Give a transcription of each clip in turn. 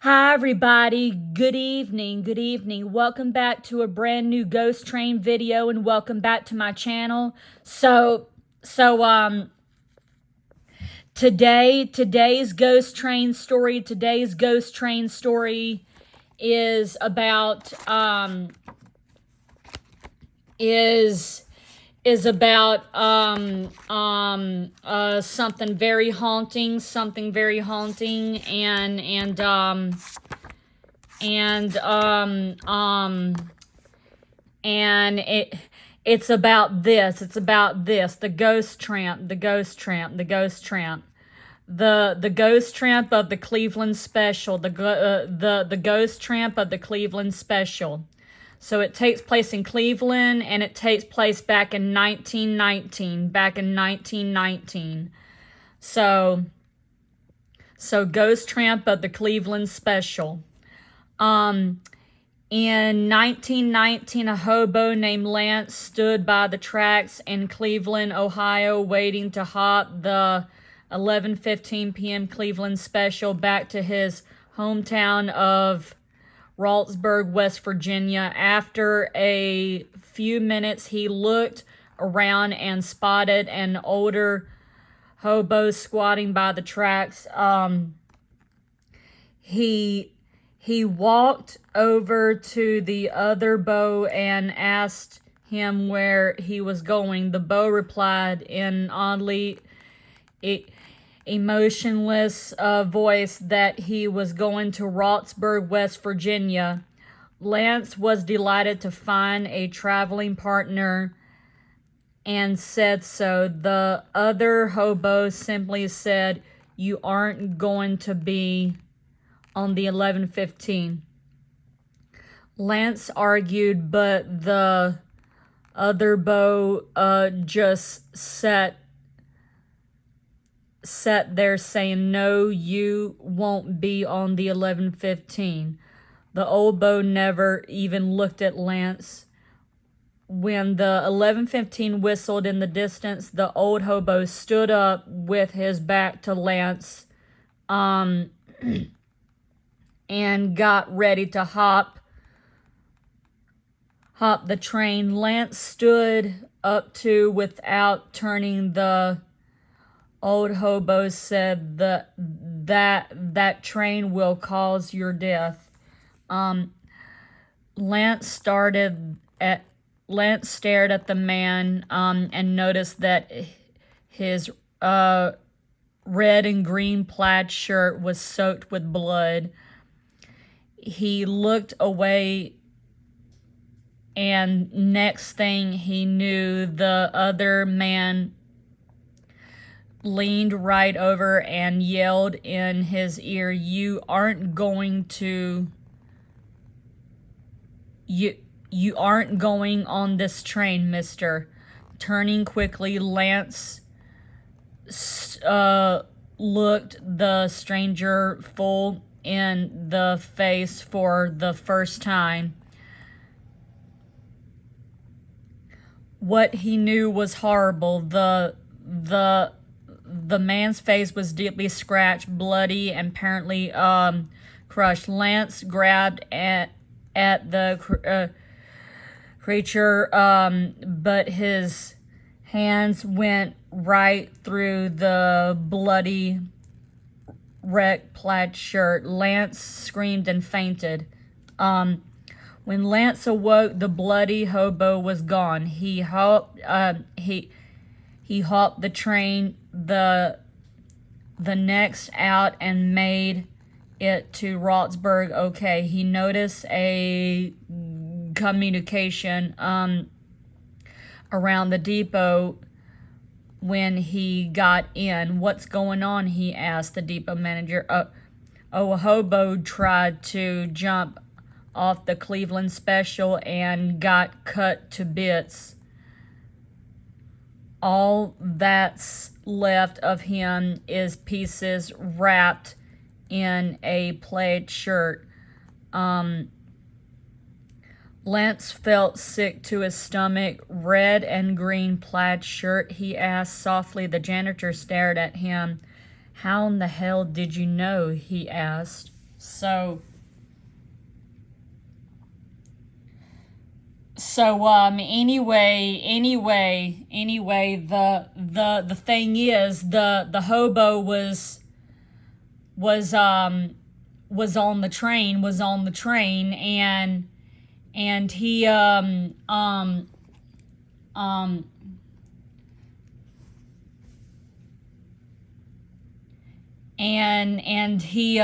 Hi, everybody. Good evening. Good evening. Welcome back to a brand new Ghost Train video, and welcome back to my channel. Today's Ghost Train story. Today's Ghost Train story is about something very haunting, and it's about this. It's about this. The ghost tramp. The ghost tramp. The ghost tramp. The ghost tramp of the Cleveland Special. The ghost tramp of the Cleveland Special. So it takes place in Cleveland, and it takes place back in 1919. Back in 1919. So ghost tramp of the Cleveland Special. In 1919, a hobo named Lance stood by the tracks in Cleveland, Ohio, waiting to hop the 11:15 p.m. Cleveland Special back to his hometown of Raltsburg, West Virginia. After a few minutes, he looked around and spotted an older hobo squatting by the tracks. He walked over to the other beau and asked him where he was going. The beau replied in oddly emotionless voice that he was going to Raltsburg, West Virginia. Lance was delighted to find a traveling partner and said so. The other hobo simply said, "You aren't going to be on the 11:15. Lance argued, but the other beau just sat there saying, "No, you won't be on the 11:15. The old beau never even looked at Lance. When the 11:15 whistled in the distance, the old hobo stood up with his back to Lance and got ready to hop the train. Lance stood up too without turning. The old hobo said that train will cause your death." Lance stared at the man and noticed that his red and green plaid shirt was soaked with blood. He looked away, and next thing he knew, the other man leaned right over and yelled in his ear, You aren't going on this train, mister." Turning quickly, Lance looked the stranger full in the face for the first time. What he knew was horrible. The man's face was deeply scratched, bloody, and apparently crushed. Lance grabbed at the creature, but his hands went right through the bloody wrecked plaid shirt. Lance screamed and fainted. When Lance awoke, the bloody hobo was gone. He hopped the train the next out and made it to Raltsburg okay. He noticed a communication around the depot when he got in. "What's going on?" he asked the depot manager. A hobo tried to jump off the Cleveland Special and got cut to bits. All that's left of him is pieces wrapped in a plaid shirt. Lance felt sick to his stomach. "Red and green plaid shirt?" he asked softly. The janitor stared at him. "How in the hell did you know?" he asked. So anyway, the thing is, the hobo was on the train, and he um and he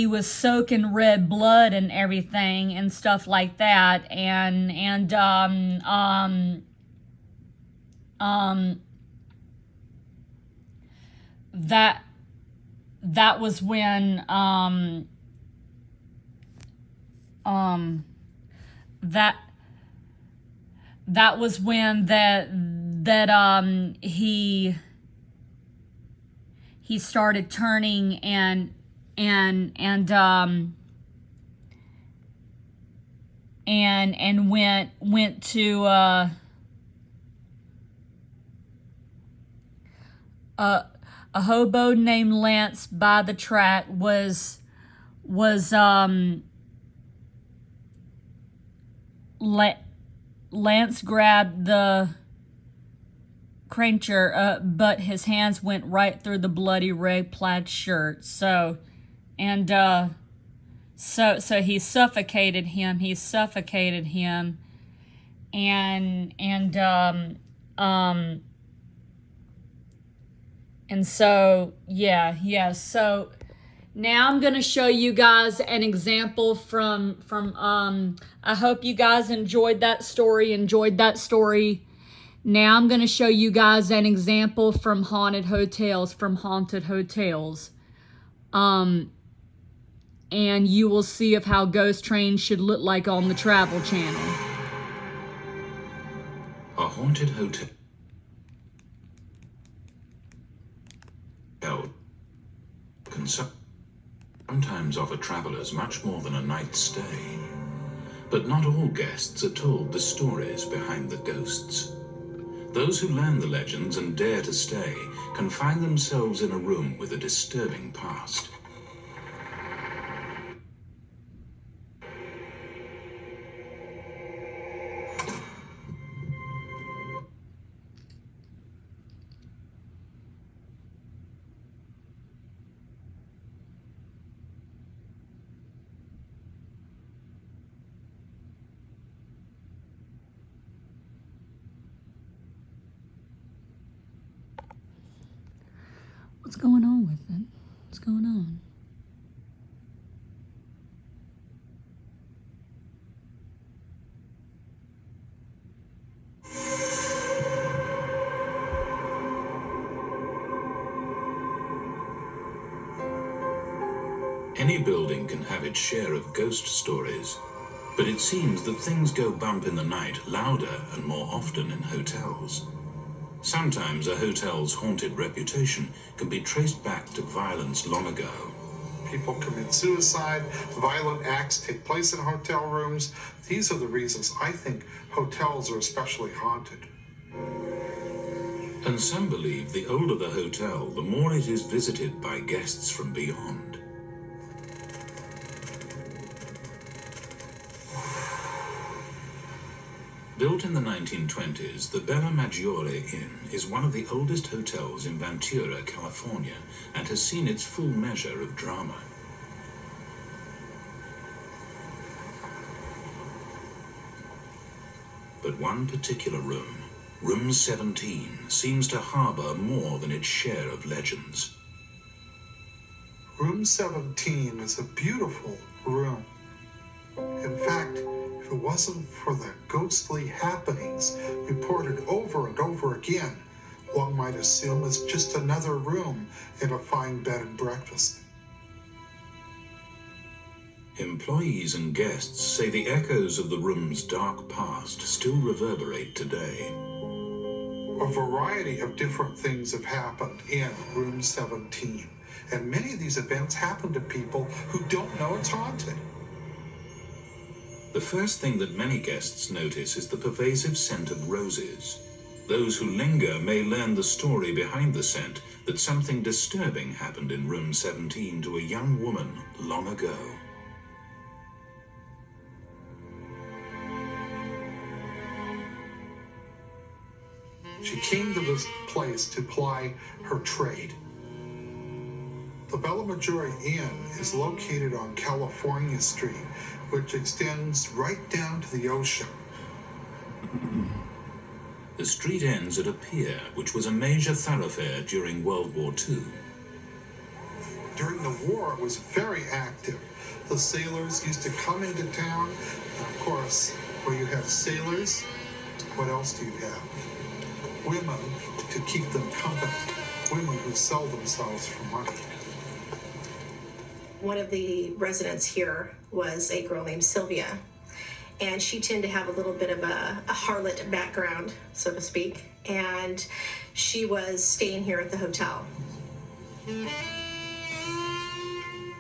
was soaking red blood and everything and stuff like that, um that that was when that that was when he started turning and went to a hobo named Lance by the track was Lance grabbed the crancher, but his hands went right through the bloody red plaid shirt. So he suffocated him. And so so now I'm going to show you guys an example from I hope you guys enjoyed that story. Now I'm going to show you guys an example from haunted hotels. And you will see of how ghost trains should look like on the Travel Channel. A haunted hotel can sometimes offer travelers much more than a night's stay. But not all guests are told the stories behind the ghosts. Those who learn the legends and dare to stay can find themselves in a room with a disturbing past. What's going on with it? What's going on? Any building can have its share of ghost stories, but it seems that things go bump in the night louder and more often in hotels. Sometimes a hotel's haunted reputation can be traced back to violence long ago. People commit suicide, violent acts take place in hotel rooms. These are the reasons I think hotels are especially haunted. And some believe the older the hotel, the more it is visited by guests from beyond. Built in the 1920s, the Bella Maggiore Inn is one of the oldest hotels in Ventura, California, and has seen its full measure of drama. But one particular room, Room 17, seems to harbor more than its share of legends. Room 17 is a beautiful room. In fact, if it wasn't for the ghostly happenings reported over and over again, one might assume it's just another room in a fine bed and breakfast. Employees and guests say the echoes of the room's dark past still reverberate today. A variety of different things have happened in Room 17, and many of these events happen to people who don't know it's haunted. The first thing that many guests notice is the pervasive scent of roses. Those who linger may learn the story behind the scent, that something disturbing happened in room 17 to a young woman long ago. She came to this place to ply her trade. The Bella Maggiore Inn is located on California Street, which extends right down to the ocean. The street ends at a pier, which was a major thoroughfare during World War II. During the war, it was very active. The sailors used to come into town. And of course, where you have sailors, what else do you have? Women to keep them company. Women who sell themselves for money. One of the residents here was a girl named Sylvia, and she tended to have a little bit of a harlot background, so to speak, and she was staying here at the hotel.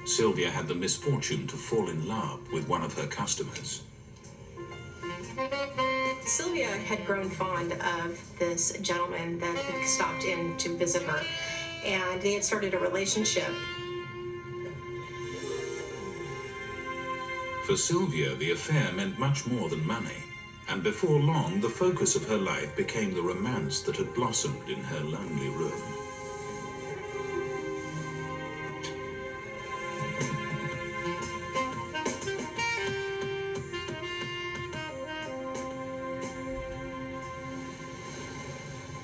Sylvia had the misfortune to fall in love with one of her customers. Sylvia had grown fond of this gentleman that had stopped in to visit her, and they had started a relationship. For Sylvia, the affair meant much more than money, and before long, the focus of her life became the romance that had blossomed in her lonely room.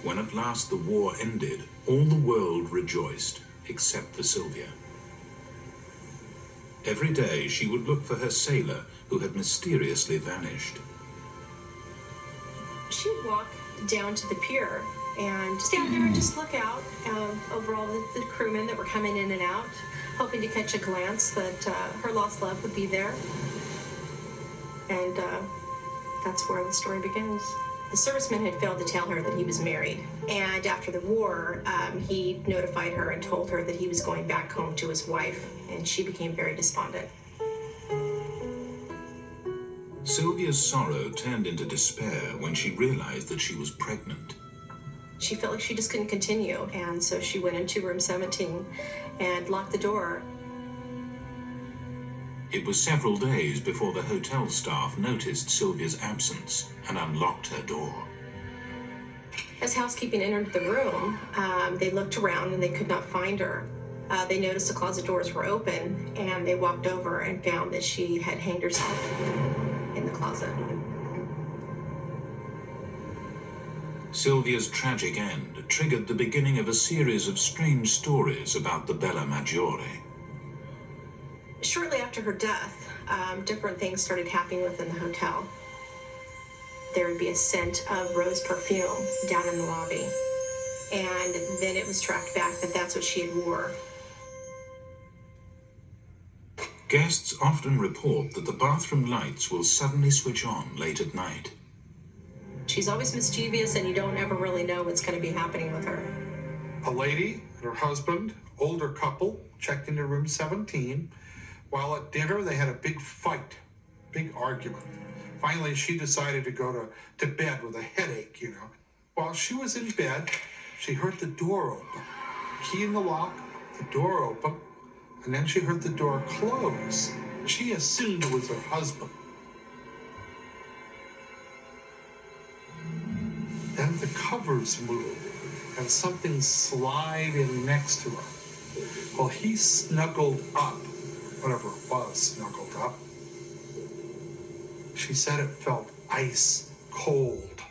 When at last the war ended, all the world rejoiced, except for Sylvia. Every day she would look for her sailor who had mysteriously vanished. She would walk down to the pier and stand there and just look out over all the crewmen that were coming in and out, hoping to catch a glance that her lost love would be there. And that's where the story begins. The serviceman had failed to tell her that he was married, and after the war, he notified her and told her that he was going back home to his wife, and she became very despondent. Sylvia's sorrow turned into despair when she realized that she was pregnant. She felt like she just couldn't continue, and so she went into room 17 and locked the door. It was several days before the hotel staff noticed Sylvia's absence and unlocked her door. As housekeeping entered the room, they looked around and they could not find her. They noticed the closet doors were open, and they walked over and found that she had hanged herself in the closet. Sylvia's tragic end triggered the beginning of a series of strange stories about the Bella Maggiore. Shortly after her death, different things started happening within the hotel. There would be a scent of rose perfume down in the lobby, and then it was tracked back that that's what she had wore. Guests often report that the bathroom lights will suddenly switch on late at night. She's always mischievous, and you don't ever really know what's going to be happening with her. A lady and her husband, older couple, checked into room 17. While at dinner, they had a big fight, big argument. Finally, she decided to go to bed with a headache, you know. While she was in bed, she heard the door open. Key in the lock, the door open, and then she heard the door close. She assumed it was her husband. Then the covers moved, and something slid in next to her. Well, he snuggled up, whatever it was, snuggled up. She said it felt ice cold,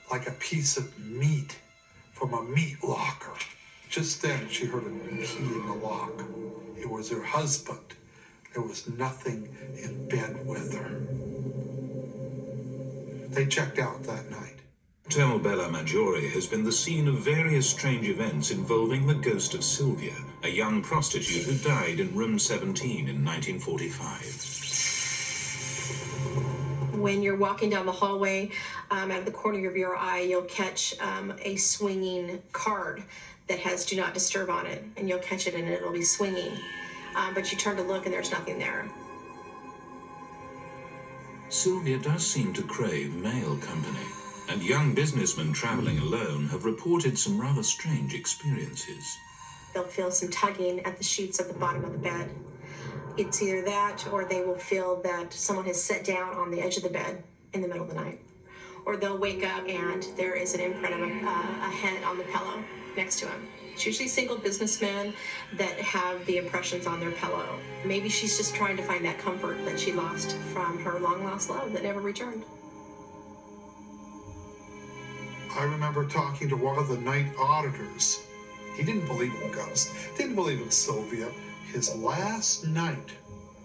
like a piece of meat from a meat locker. Just then, she heard a key in the lock. It was her husband. There was nothing in bed with her. They checked out that night. Hotel Bella Maggiore has been the scene of various strange events involving the ghost of Sylvia, a young prostitute who died in room 17 in 1945. When you're walking down the hallway, out of the corner of your eye, you'll catch a swinging card that has "Do Not Disturb" on it, and you'll catch it and it'll be swinging. But you turn to look and there's nothing there. Sylvia does seem to crave male company. and young businessmen traveling alone have reported some rather strange experiences. They'll feel some tugging at the sheets at the bottom of the bed. It's either that or they will feel that someone has sat down on the edge of the bed in the middle of the night. Or they'll wake up and there is an imprint of a head on the pillow next to him. It's usually single businessmen that have the impressions on their pillow. Maybe she's just trying to find that comfort that she lost from her long-lost love that never returned. I remember talking to one of the night auditors. He didn't believe in ghosts, didn't believe in Sylvia. His last night,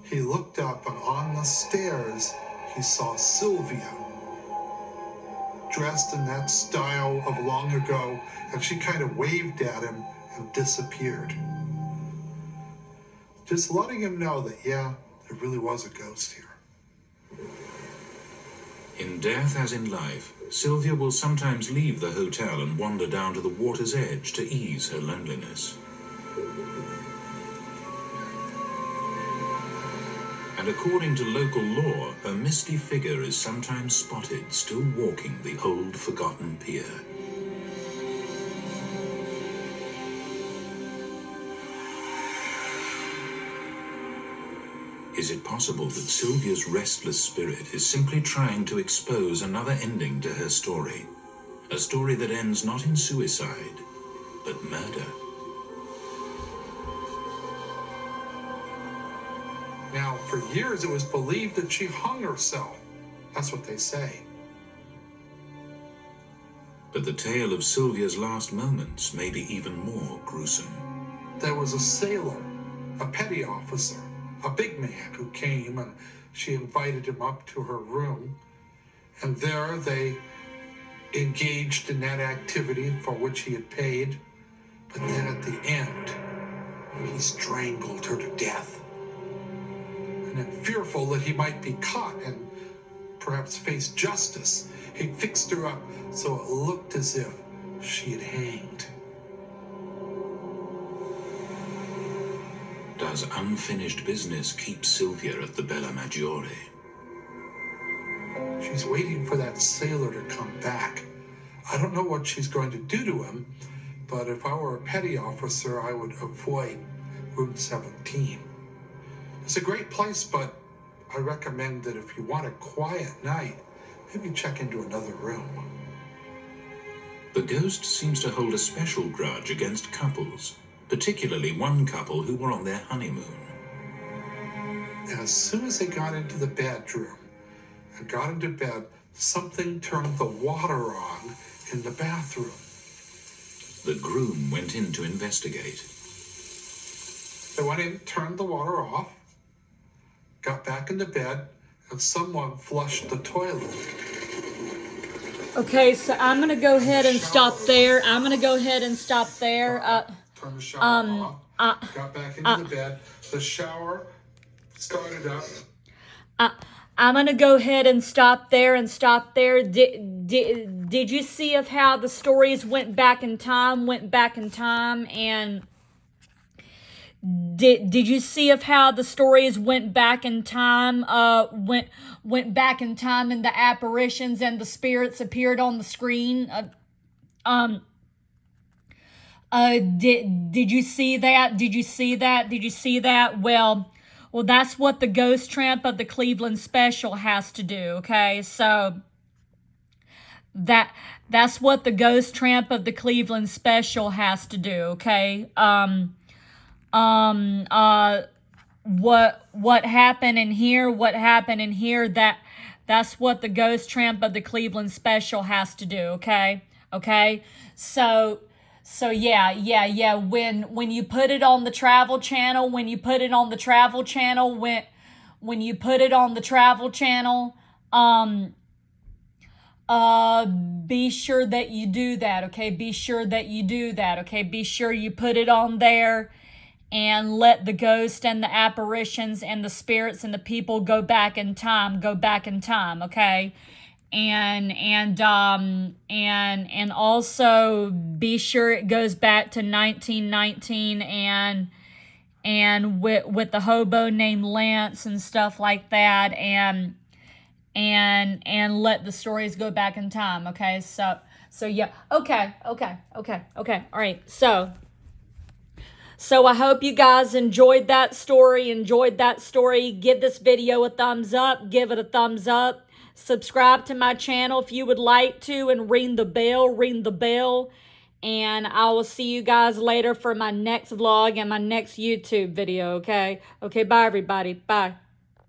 he looked up and on the stairs, he saw Sylvia, dressed in that style of long ago, and she kind of waved at him and disappeared. Just letting him know that, yeah, there really was a ghost here. In death as in life, Sylvia will sometimes leave the hotel and wander down to the water's edge to ease her loneliness. And according to local law, a misty figure is sometimes spotted still walking the old forgotten pier. Is it possible that Sylvia's restless spirit is simply trying to expose another ending to her story? A story that ends not in suicide, but murder. Now, for years it was believed that she hung herself. That's what they say. But the tale of Sylvia's last moments may be even more gruesome. There was a sailor, a petty officer, a big man who came, and she invited him up to her room. And there they engaged in that activity for which he had paid. But then at the end, he strangled her to death. And then, fearful that he might be caught and perhaps face justice, he fixed her up so it looked as if she had hanged. Does unfinished business keep Sylvia at the Bella Maggiore? She's waiting for that sailor to come back. I don't know what she's going to do to him, but if I were a petty officer, I would avoid room 17. It's a great place, but I recommend that if you want a quiet night, maybe check into another room. The ghost seems to hold a special grudge against couples, particularly one couple who were on their honeymoon. And as soon as they got into the bedroom and got into bed, something turned the water on in the bathroom. The groom went in to investigate. They went in, turned the water off, got back into bed, and someone flushed the toilet. Okay, so I'm going to go ahead and stop there. Turn the shower off, got back into the bed, the shower started up. I'm going to go ahead and stop there. Did you see of how the stories went back in time, and did you see of how the stories went back in time, went back in time, and the apparitions and the spirits appeared on the screen? Did you see that? Well, that's what the Ghost Tramp of the Cleveland special has to do, okay? So that's what the Ghost Tramp of the Cleveland special has to do, okay? What happened in here, that's what the Ghost Tramp of the Cleveland special has to do, okay? So yeah. When you put it on the Travel Channel, be sure that you do that, okay? Be sure you put it on there and let the ghost and the apparitions and the spirits and the people go back in time, okay? And also be sure it goes back to 1919 and with the hobo named Lance and stuff like that, and and let the stories go back in time. Okay, so yeah. Okay. All right. So I hope you guys enjoyed that story. Give this video a thumbs up. Give it a thumbs up. Subscribe to my channel if you would like to, and ring the bell. And I will see you guys later for my next vlog and my next YouTube video, okay? Okay, bye everybody. Bye.